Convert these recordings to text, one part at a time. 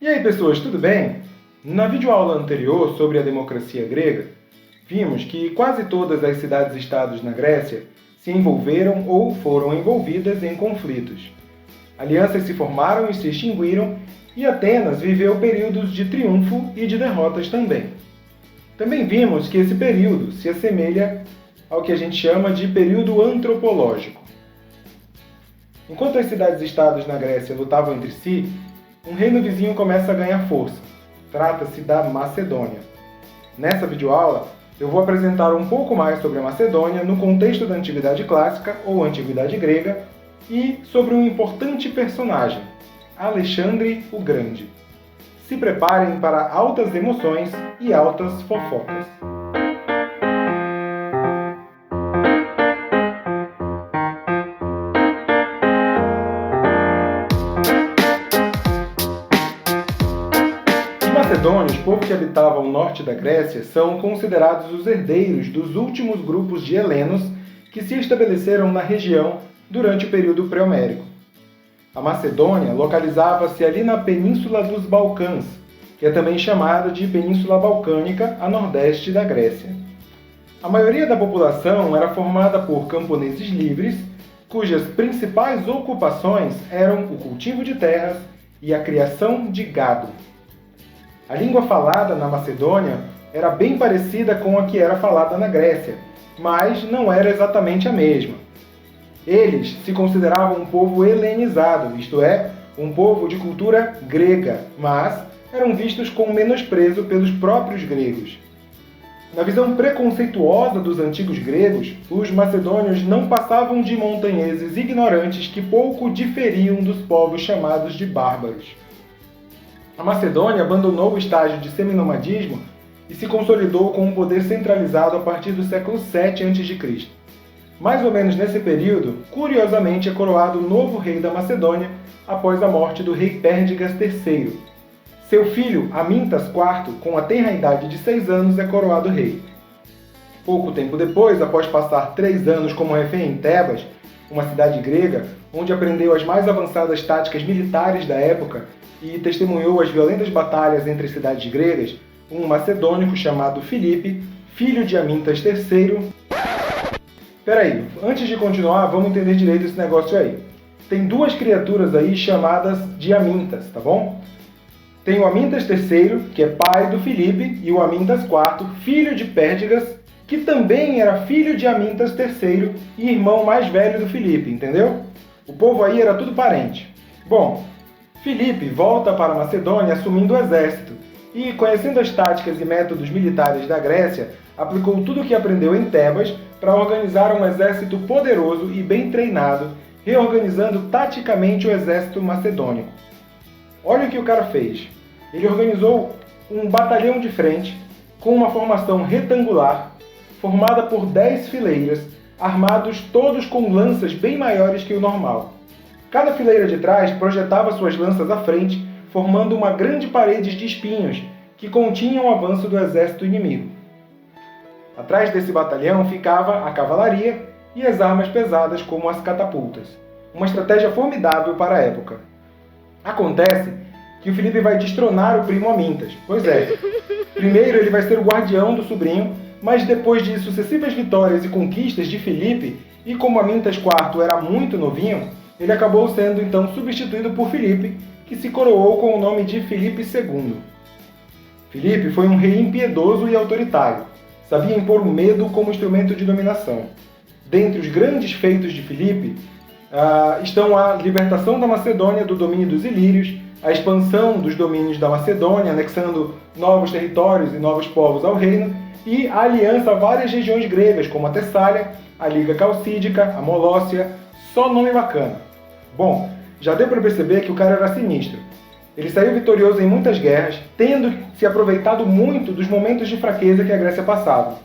E aí pessoas, tudo bem? Na videoaula anterior sobre a democracia grega, vimos que quase todas as cidades-estados na Grécia se envolveram ou foram envolvidas em conflitos. Alianças se formaram e se extinguiram, e Atenas viveu períodos de triunfo e de derrotas também. Também vimos que esse período se assemelha ao que a gente chama de período antropológico. Enquanto as cidades-estados na Grécia lutavam entre si, um reino vizinho começa a ganhar força. Trata-se da Macedônia. Nessa videoaula, eu vou apresentar um pouco mais sobre a Macedônia no contexto da Antiguidade Clássica ou Antiguidade Grega e sobre um importante personagem, Alexandre o Grande. Se preparem para altas emoções e altas fofocas. Os macedônios, povo que habitava o norte da Grécia, são considerados os herdeiros dos últimos grupos de helenos que se estabeleceram na região durante o período pré-homérico. A Macedônia localizava-se ali na Península dos Balcãs, que é também chamada de Península Balcânica, a nordeste da Grécia. A maioria da população era formada por camponeses livres, cujas principais ocupações eram o cultivo de terras e a criação de gado. A língua falada na Macedônia era bem parecida com a que era falada na Grécia, mas não era exatamente a mesma. Eles se consideravam um povo helenizado, isto é, um povo de cultura grega, mas eram vistos com menosprezo pelos próprios gregos. Na visão preconceituosa dos antigos gregos, os macedônios não passavam de montanheses ignorantes que pouco diferiam dos povos chamados de bárbaros. A Macedônia abandonou o estágio de seminomadismo e se consolidou com um poder centralizado a partir do século VII a.C. Mais ou menos nesse período, curiosamente é coroado o novo rei da Macedônia após a morte do rei Pérdigas III. Seu filho, Amintas IV, com a tenra idade de 6 anos, é coroado rei. Pouco tempo depois, após passar 3 anos como refém em Tebas, uma cidade grega, onde aprendeu as mais avançadas táticas militares da época e testemunhou as violentas batalhas entre as cidades gregas, um macedônico chamado Filipe, filho de Amintas III... Peraí, antes de continuar, vamos entender direito esse negócio aí. Tem duas criaturas aí chamadas de Amintas, tá bom? Tem o Amintas III, que é pai do Filipe, e o Amintas IV, filho de Pérdigas, que também era filho de Amintas III e irmão mais velho do Filipe, entendeu? O povo aí era tudo parente. Bom, Filipe volta para a Macedônia assumindo o exército e, conhecendo as táticas e métodos militares da Grécia, aplicou tudo o que aprendeu em Tebas para organizar um exército poderoso e bem treinado, reorganizando taticamente o exército macedônico. Olha o que o cara fez. Ele organizou um batalhão de frente com uma formação retangular, formada por 10 fileiras, armados todos com lanças bem maiores que o normal. Cada fileira de trás projetava suas lanças à frente, formando uma grande parede de espinhos que continham o avanço do exército inimigo. Atrás desse batalhão ficava a cavalaria e as armas pesadas como as catapultas. Uma estratégia formidável para a época. Acontece que o Filipe vai destronar o primo Amintas. Pois é, primeiro ele vai ser o guardião do sobrinho, mas depois de sucessivas vitórias e conquistas de Filipe, e como Amintas IV era muito novinho, ele acabou sendo então substituído por Filipe, que se coroou com o nome de Filipe II. Filipe foi um rei impiedoso e autoritário. Sabia impor o medo como instrumento de dominação. Dentre os grandes feitos de Filipe estão a libertação da Macedônia do domínio dos ilírios, a expansão dos domínios da Macedônia, anexando novos territórios e novos povos ao reino, e a aliança a várias regiões gregas, como a Tessália, a Liga Calcídica, a Molócia, só nome bacana. Bom, já deu para perceber que o cara era sinistro. Ele saiu vitorioso em muitas guerras, tendo se aproveitado muito dos momentos de fraqueza que a Grécia passava.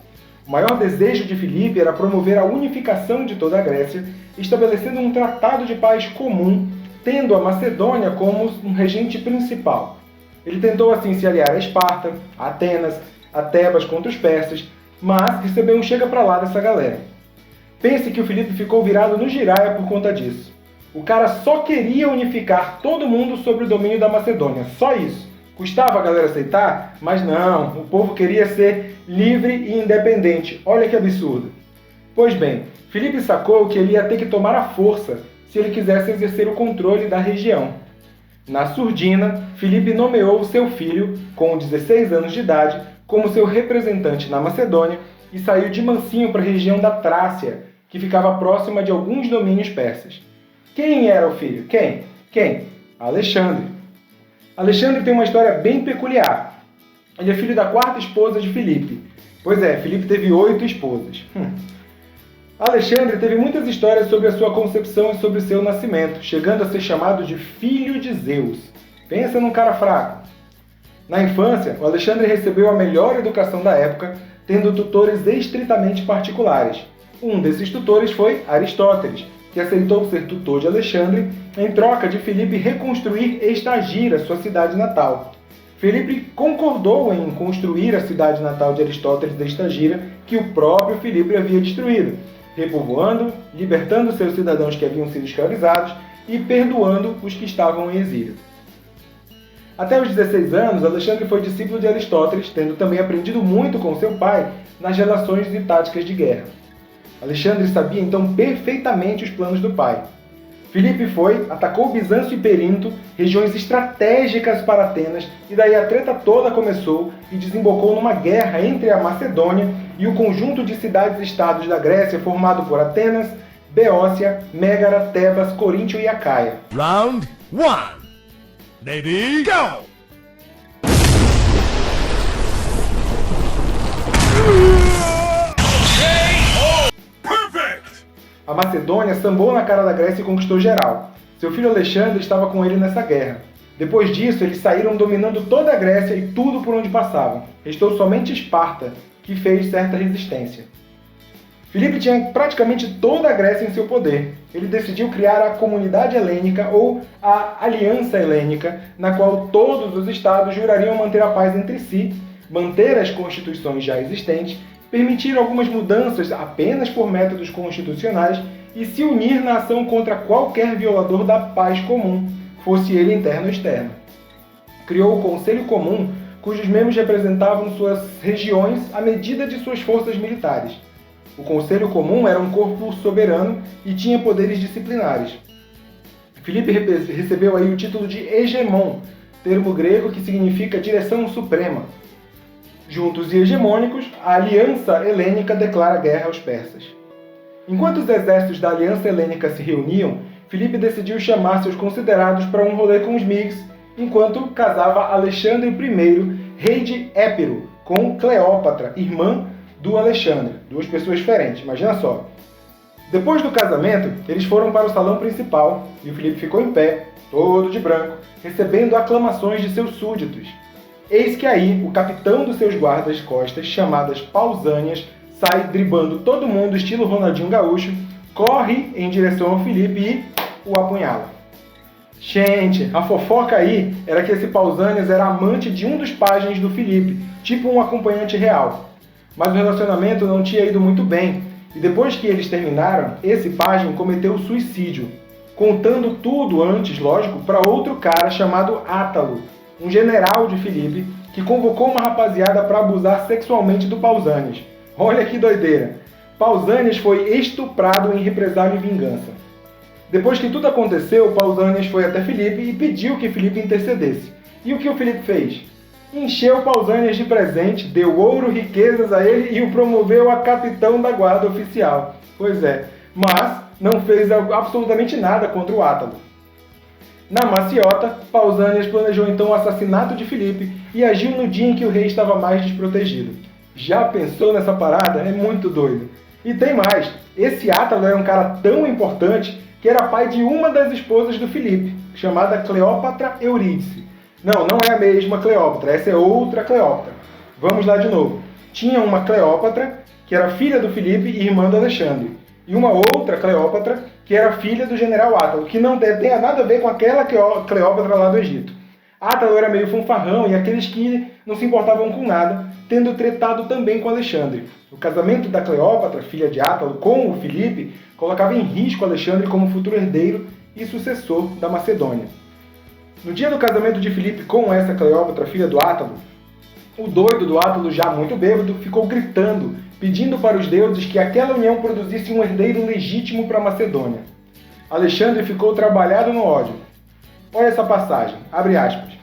O maior desejo de Filipe era promover a unificação de toda a Grécia, estabelecendo um tratado de paz comum, tendo a Macedônia como um regente principal. Ele tentou assim se aliar a Esparta, a Atenas, a Tebas contra os persas, mas recebeu um chega pra lá dessa galera. Pense que o Filipe ficou virado no giraia por conta disso. O cara só queria unificar todo mundo sobre o domínio da Macedônia, só isso. Custava a galera aceitar? Mas não, o povo queria ser livre e independente. Olha que absurdo. Pois bem, Filipe sacou que ele ia ter que tomar a força se ele quisesse exercer o controle da região. Na surdina, Filipe nomeou seu filho, com 16 anos de idade, como seu representante na Macedônia e saiu de mansinho para a região da Trácia, que ficava próxima de alguns domínios persas. Quem era o filho? Quem? Alexandre. Alexandre tem uma história bem peculiar. Ele é filho da quarta esposa de Filipe. Pois é, Filipe teve 8 esposas. Alexandre teve muitas histórias sobre a sua concepção e sobre o seu nascimento, chegando a ser chamado de filho de Zeus. Pensa num cara fraco. Na infância, o Alexandre recebeu a melhor educação da época, tendo tutores estritamente particulares. Um desses tutores foi Aristóteles, que aceitou ser tutor de Alexandre em troca de Filipe reconstruir Estagira, sua cidade natal. Filipe concordou em construir a cidade natal de Aristóteles de Estagira, que o próprio Filipe havia destruído, repovoando, libertando seus cidadãos que haviam sido escravizados e perdoando os que estavam em exílio. Até os 16 anos, Alexandre foi discípulo de Aristóteles, tendo também aprendido muito com seu pai nas relações e táticas de guerra. Alexandre sabia então perfeitamente os planos do pai. Filipe atacou Bizâncio e Perinto, regiões estratégicas para Atenas, e daí a treta toda começou e desembocou numa guerra entre a Macedônia e o conjunto de cidades-estados da Grécia formado por Atenas, Beócia, Mégara, Tebas, Coríntio e Acaia. Round 1. Ready, go! A Macedônia sambou na cara da Grécia e conquistou geral. Seu filho Alexandre estava com ele nessa guerra. Depois disso, eles saíram dominando toda a Grécia e tudo por onde passavam. Restou somente Esparta, que fez certa resistência. Filipe tinha praticamente toda a Grécia em seu poder. Ele decidiu criar a Comunidade Helênica, ou a Aliança Helênica, na qual todos os estados jurariam manter a paz entre si, manter as constituições já existentes, permitir algumas mudanças apenas por métodos constitucionais e se unir na ação contra qualquer violador da paz comum, fosse ele interno ou externo. Criou o Conselho Comum, cujos membros representavam suas regiões à medida de suas forças militares. O Conselho Comum era um corpo soberano e tinha poderes disciplinares. Filipe recebeu aí o título de hegemon, termo grego que significa direção suprema. Juntos e hegemônicos, a Aliança Helênica declara guerra aos persas. Enquanto os exércitos da Aliança Helênica se reuniam, Filipe decidiu chamar seus considerados para um rolê com os MIGs, enquanto casava Alexandre I, rei de Épiro, com Cleópatra, irmã do Alexandre. 2 pessoas diferentes, imagina só. Depois do casamento, eles foram para o salão principal e o Filipe ficou em pé, todo de branco, recebendo aclamações de seus súditos. Eis que aí, o capitão dos seus guardas-costas, chamadas Pausânias, sai driblando todo mundo, estilo Ronaldinho Gaúcho, corre em direção ao Filipe e o apunhala. Gente, a fofoca aí era que esse Pausânias era amante de um dos pajens do Filipe, tipo um acompanhante real. Mas o relacionamento não tinha ido muito bem, e depois que eles terminaram, esse pajem cometeu suicídio, contando tudo antes, lógico, para outro cara chamado Átalo, um general de Filipe, que convocou uma rapaziada para abusar sexualmente do Pausânias. Olha que doideira! Pausânias foi estuprado em represália e vingança. Depois que tudo aconteceu, Pausânias foi até Filipe e pediu que Filipe intercedesse. E o que o Filipe fez? Encheu Pausânias de presente, deu ouro, riquezas a ele e o promoveu a capitão da guarda oficial. Pois é, mas não fez absolutamente nada contra o Átalo. Na maciota, Pausânias planejou então o assassinato de Filipe e agiu no dia em que o rei estava mais desprotegido. Já pensou nessa parada? É muito doido. E tem mais, esse Átalo era um cara tão importante que era pai de uma das esposas do Filipe, chamada Cleópatra Eurídice. Não é a mesma Cleópatra, essa é outra Cleópatra. Vamos lá de novo. Tinha uma Cleópatra, que era filha do Filipe e irmã do Alexandre. E uma outra Cleópatra, que era filha do general Átalo, que não tem nada a ver com aquela Cleópatra lá do Egito. Átalo era meio fanfarrão e aqueles que não se importavam com nada, tendo tretado também com Alexandre. O casamento da Cleópatra, filha de Átalo, com o Filipe, colocava em risco Alexandre como futuro herdeiro e sucessor da Macedônia. No dia do casamento de Filipe com essa Cleópatra, filha do Átalo, o doido do Átalo, já muito bêbado, ficou gritando, pedindo para os deuses que aquela união produzisse um herdeiro legítimo para a Macedônia. Alexandre ficou trabalhado no ódio. Olha essa passagem, abre aspas.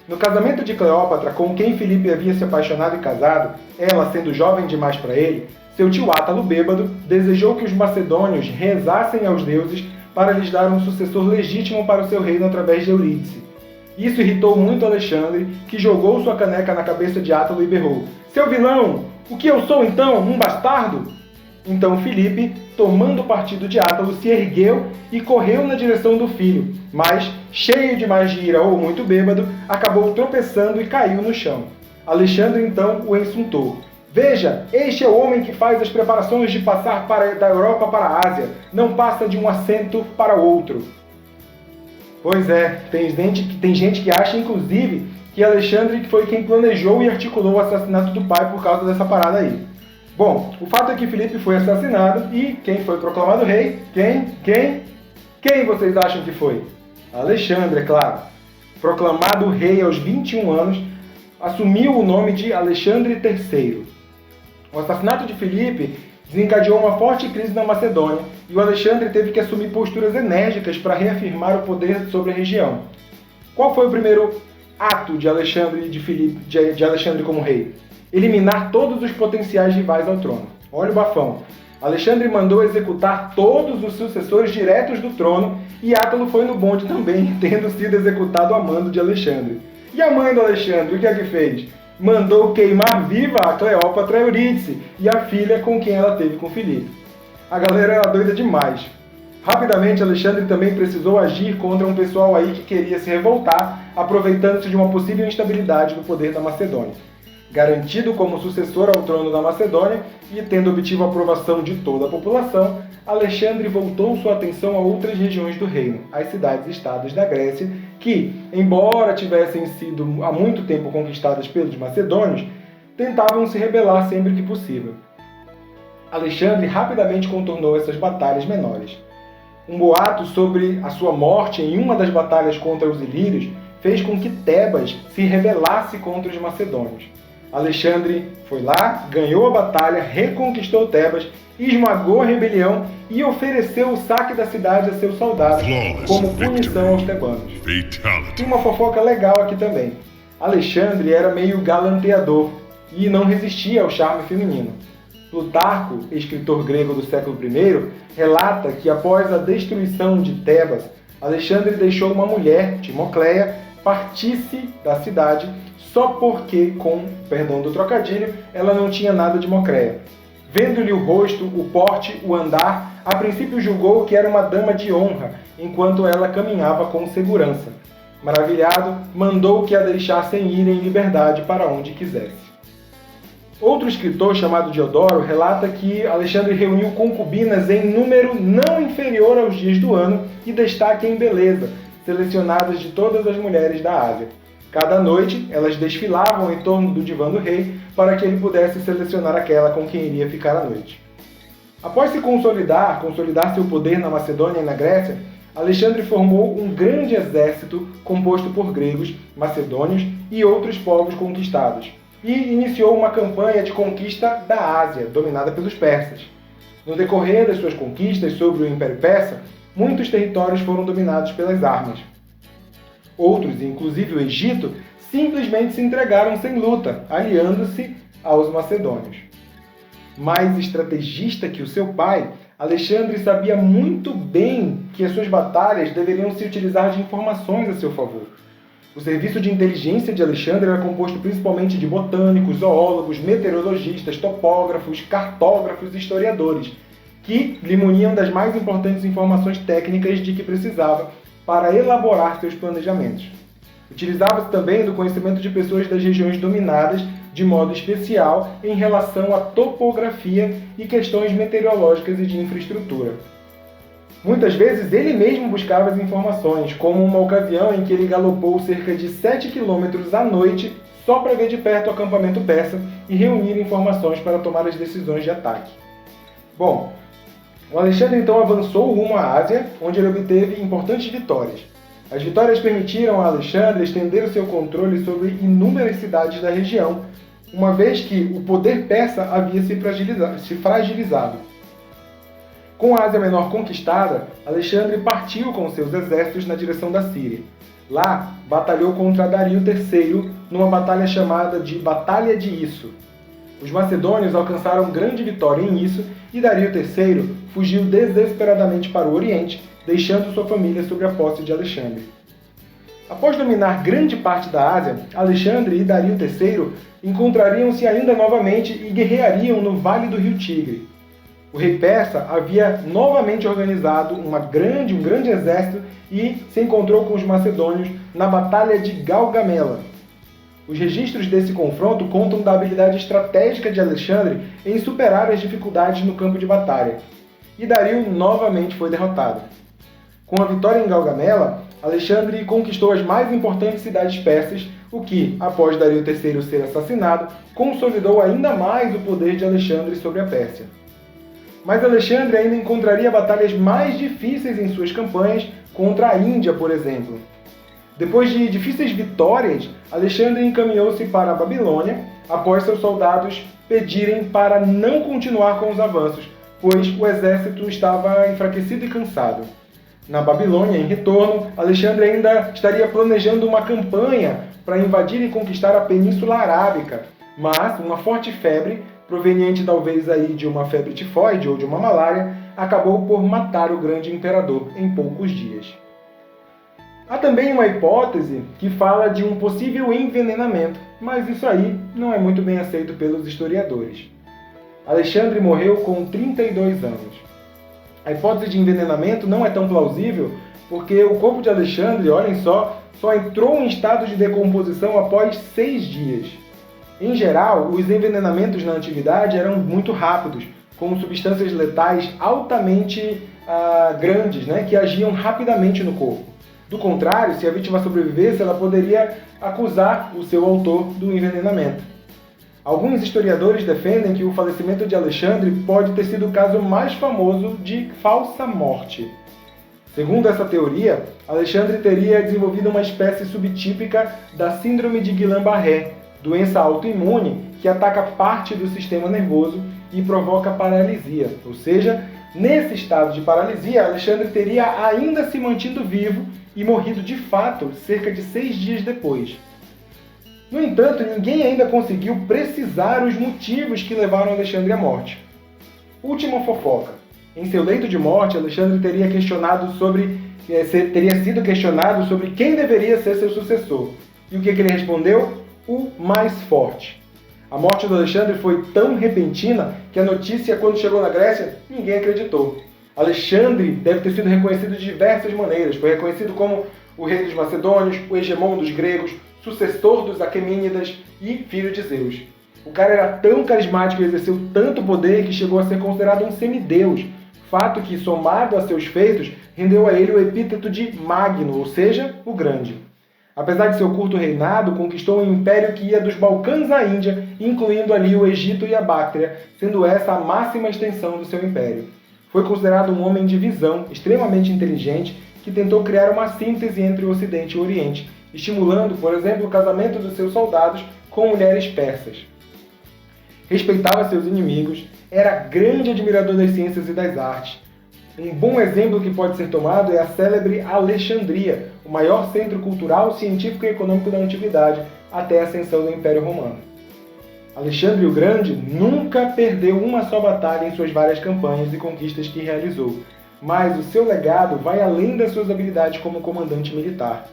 No casamento de Cleópatra, com quem Filipe havia se apaixonado e casado, ela, sendo jovem demais para ele, seu tio Átalo, bêbado, desejou que os macedônios rezassem aos deuses para lhes dar um sucessor legítimo para o seu reino através de Eurídice. Isso irritou muito Alexandre, que jogou sua caneca na cabeça de Átalo e berrou: "Seu vilão! O que eu sou então? Um bastardo?" Então Filipe, tomando partido de Átalo, se ergueu e correu na direção do filho, mas, cheio de mais de ira ou muito bêbado, acabou tropeçando e caiu no chão. Alexandre então o insultou: "Veja, este é o homem que faz as preparações de passar da Europa para a Ásia, não passa de um assento para outro." Pois é, tem gente que acha, inclusive, que Alexandre foi quem planejou e articulou o assassinato do pai por causa dessa parada aí. Bom, o fato é que Filipe foi assassinado e quem foi proclamado rei? Quem vocês acham que foi? Alexandre, é claro. Proclamado rei aos 21 anos, assumiu o nome de Alexandre III. O assassinato de Filipe desencadeou uma forte crise na Macedônia e o Alexandre teve que assumir posturas enérgicas para reafirmar o poder sobre a região. Qual foi o primeiro ato de Alexandre de Alexandre como rei? Eliminar todos os potenciais rivais ao trono. Olha o bafão. Alexandre mandou executar todos os sucessores diretos do trono e Átalo foi no bonde também, tendo sido executado a mando de Alexandre. E a mãe do Alexandre, o que é que fez? Mandou queimar viva a Cleópatra Eurídice e a filha com quem ela teve com Filipe. A galera era doida demais. Rapidamente, Alexandre também precisou agir contra um pessoal aí que queria se revoltar, aproveitando-se de uma possível instabilidade no poder da Macedônia. Garantido como sucessor ao trono da Macedônia e tendo obtido a aprovação de toda a população, Alexandre voltou sua atenção a outras regiões do reino, as cidades e estados da Grécia, que, embora tivessem sido há muito tempo conquistadas pelos macedônios, tentavam se rebelar sempre que possível. Alexandre rapidamente contornou essas batalhas menores. Um boato sobre a sua morte em uma das batalhas contra os ilírios fez com que Tebas se rebelasse contra os macedônios. Alexandre foi lá, ganhou a batalha, reconquistou Tebas, esmagou a rebelião e ofereceu o saque da cidade a seus soldados como punição aos tebanos. Tem uma fofoca legal aqui também. Alexandre era meio galanteador e não resistia ao charme feminino. Plutarco, escritor grego do século I, relata que após a destruição de Tebas, Alexandre deixou uma mulher, Timocleia, partisse da cidade só porque, com perdão do trocadilho, ela não tinha nada de Mocreia. Vendo-lhe o rosto, o porte, o andar, a princípio julgou que era uma dama de honra, enquanto ela caminhava com segurança. Maravilhado, mandou que a deixassem ir em liberdade para onde quisesse. Outro escritor, chamado Diodoro, relata que Alexandre reuniu concubinas em número não inferior aos dias do ano e destaque em beleza, selecionadas de todas as mulheres da Ásia. Cada noite, elas desfilavam em torno do divã do rei para que ele pudesse selecionar aquela com quem iria ficar à noite. Após se consolidar seu poder na Macedônia e na Grécia, Alexandre formou um grande exército composto por gregos, macedônios e outros povos conquistados, e iniciou uma campanha de conquista da Ásia, dominada pelos persas. No decorrer das suas conquistas sobre o Império Persa, muitos territórios foram dominados pelas armas. Outros, inclusive o Egito, simplesmente se entregaram sem luta, aliando-se aos macedônios. Mais estrategista que o seu pai, Alexandre sabia muito bem que as suas batalhas deveriam se utilizar de informações a seu favor. O serviço de inteligência de Alexandre era composto principalmente de botânicos, zoólogos, meteorologistas, topógrafos, cartógrafos e historiadores, que lhe muniam das mais importantes informações técnicas de que precisava para elaborar seus planejamentos. Utilizava-se também do conhecimento de pessoas das regiões dominadas, de modo especial em relação à topografia e questões meteorológicas e de infraestrutura. Muitas vezes ele mesmo buscava as informações, como uma ocasião em que ele galopou cerca de 7 quilômetros à noite só para ver de perto o acampamento persa e reunir informações para tomar as decisões de ataque. Bom, O Alexandre então avançou rumo à Ásia, onde ele obteve importantes vitórias. As vitórias permitiram a Alexandre estender o seu controle sobre inúmeras cidades da região, uma vez que o poder persa havia se fragilizado. Com a Ásia Menor conquistada, Alexandre partiu com seus exércitos na direção da Síria. Lá, batalhou contra Dario III numa batalha chamada de Batalha de Isso. Os macedônios alcançaram grande vitória em Isso e Dario III fugiu desesperadamente para o Oriente, deixando sua família sob a posse de Alexandre. Após dominar grande parte da Ásia, Alexandre e Dario III encontrariam-se ainda novamente e guerreariam no Vale do Rio Tigre. O rei persa havia novamente organizado um grande exército e se encontrou com os macedônios na Batalha de Gaugamela. Os registros desse confronto contam da habilidade estratégica de Alexandre em superar as dificuldades no campo de batalha. E Dario novamente foi derrotado. Com a vitória em Gaugamela, Alexandre conquistou as mais importantes cidades persas, o que, após Dario III ser assassinado, consolidou ainda mais o poder de Alexandre sobre a Pérsia. Mas Alexandre ainda encontraria batalhas mais difíceis em suas campanhas contra a Índia, por exemplo. Depois de difíceis vitórias, Alexandre encaminhou-se para a Babilônia, após seus soldados pedirem para não continuar com os avanços, pois o exército estava enfraquecido e cansado. Na Babilônia, em retorno, Alexandre ainda estaria planejando uma campanha para invadir e conquistar a Península Arábica, mas uma forte febre, proveniente talvez aí de uma febre tifoide ou de uma malária, acabou por matar o grande imperador em poucos dias. Há também uma hipótese que fala de um possível envenenamento, mas isso aí não é muito bem aceito pelos historiadores. Alexandre morreu com 32 anos. A hipótese de envenenamento não é tão plausível porque o corpo de Alexandre, olhem só entrou em estado de decomposição após 6 dias. Em geral, os envenenamentos na antiguidade eram muito rápidos, com substâncias letais altamente grandes, que agiam rapidamente no corpo. Do contrário, se a vítima sobrevivesse, ela poderia acusar o seu autor do envenenamento. Alguns historiadores defendem que o falecimento de Alexandre pode ter sido o caso mais famoso de falsa morte. Segundo essa teoria, Alexandre teria desenvolvido uma espécie subtípica da síndrome de Guillain-Barré, doença autoimune que ataca parte do sistema nervoso e provoca paralisia. Ou seja, nesse estado de paralisia, Alexandre teria ainda se mantido vivo e morrido de fato cerca de 6 dias depois. No entanto, ninguém ainda conseguiu precisar os motivos que levaram Alexandre à morte. Última fofoca. Em seu leito de morte, Alexandre teria sido questionado sobre quem deveria ser seu sucessor. E o que ele respondeu? O mais forte. A morte do Alexandre foi tão repentina que a notícia, quando chegou na Grécia, ninguém acreditou. Alexandre deve ter sido reconhecido de diversas maneiras. Foi reconhecido como o rei dos macedônios, o hegemon dos gregos, sucessor dos Aquemênidas e filho de Zeus. O cara era tão carismático e exerceu tanto poder que chegou a ser considerado um semideus, fato que, somado a seus feitos, rendeu a ele o epíteto de Magno, ou seja, o Grande. Apesar de seu curto reinado, conquistou um império que ia dos Balcãs à Índia, incluindo ali o Egito e a Báctria, sendo essa a máxima extensão do seu império. Foi considerado um homem de visão, extremamente inteligente, que tentou criar uma síntese entre o Ocidente e o Oriente, estimulando, por exemplo, o casamento dos seus soldados com mulheres persas. Respeitava seus inimigos, era grande admirador das ciências e das artes. Um bom exemplo que pode ser tomado é a célebre Alexandria, o maior centro cultural, científico e econômico da antiguidade, até a ascensão do Império Romano. Alexandre o Grande nunca perdeu uma só batalha em suas várias campanhas e conquistas que realizou, mas o seu legado vai além das suas habilidades como comandante militar.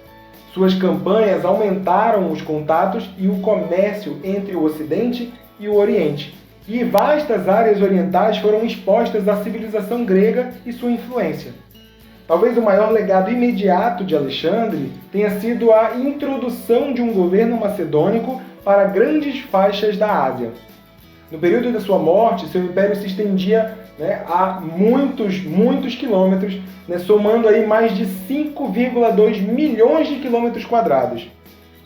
Suas campanhas aumentaram os contatos e o comércio entre o Ocidente e o Oriente, e vastas áreas orientais foram expostas à civilização grega e sua influência. Talvez o maior legado imediato de Alexandre tenha sido a introdução de um governo macedônico para grandes faixas da Ásia. No período da sua morte, seu império se estendia a muitos quilômetros, somando aí mais de 5,2 milhões de quilômetros quadrados.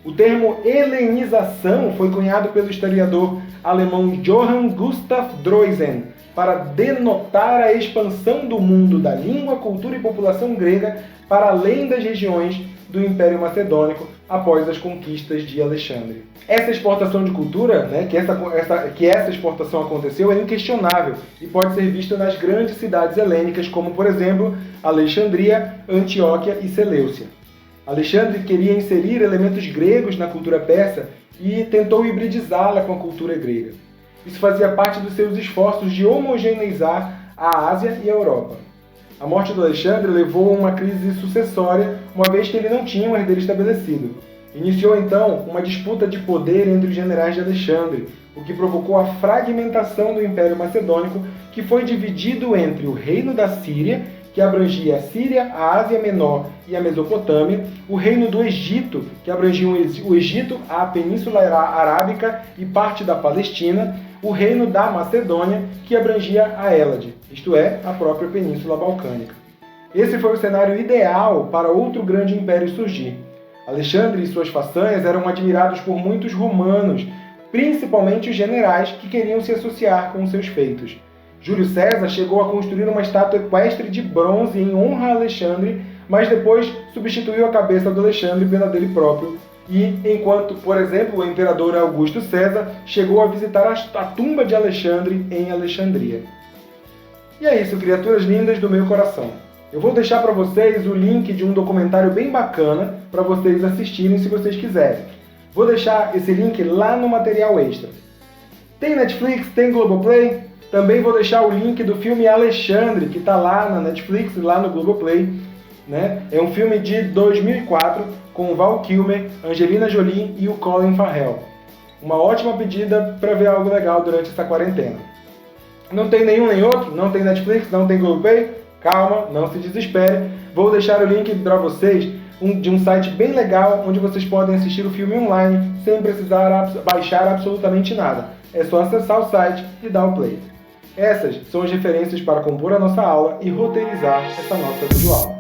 O termo helenização foi cunhado pelo historiador alemão Johann Gustav Droysen para denotar a expansão do mundo da língua, cultura e população grega para além das regiões do Império Macedônico após as conquistas de Alexandre. Essa exportação de cultura, que essa exportação aconteceu, é inquestionável e pode ser vista nas grandes cidades helênicas, como, por exemplo, Alexandria, Antioquia e Seleucia. Alexandre queria inserir elementos gregos na cultura persa e tentou hibridizá-la com a cultura grega. Isso fazia parte dos seus esforços de homogeneizar a Ásia e a Europa. A morte de Alexandre levou a uma crise sucessória, uma vez que ele não tinha um herdeiro estabelecido. Iniciou então uma disputa de poder entre os generais de Alexandre, o que provocou a fragmentação do Império Macedônico, que foi dividido entre o Reino da Síria, que abrangia a Síria, a Ásia Menor e a Mesopotâmia, o Reino do Egito, que abrangia o Egito, a Península Arábica e parte da Palestina, o Reino da Macedônia, que abrangia a Hélade, isto é, a própria Península Balcânica. Esse foi o cenário ideal para outro grande império surgir. Alexandre e suas façanhas eram admirados por muitos romanos, principalmente os generais que queriam se associar com seus feitos. Júlio César chegou a construir uma estátua equestre de bronze em honra a Alexandre, mas depois substituiu a cabeça do Alexandre pela dele próprio. E enquanto, por exemplo, o imperador Augusto César chegou a visitar a tumba de Alexandre em Alexandria. E é isso, criaturas lindas do meu coração. Eu vou deixar para vocês o link de um documentário bem bacana para vocês assistirem se vocês quiserem. Vou deixar esse link lá no material extra. Tem Netflix, tem Globoplay? Também vou deixar o link do filme Alexandre, que está lá na Netflix e lá no Globoplay. É um filme de 2004 com Val Kilmer, Angelina Jolie e o Colin Farrell. Uma ótima pedida para ver algo legal durante essa quarentena. Não tem nenhum nem outro? Não tem Netflix? Não tem Globoplay? Calma, não se desespere. Vou deixar o link para vocês de um site bem legal onde vocês podem assistir o filme online sem precisar baixar absolutamente nada. É só acessar o site e dar o play. Essas são as referências para compor a nossa aula e roteirizar essa nossa videoaula.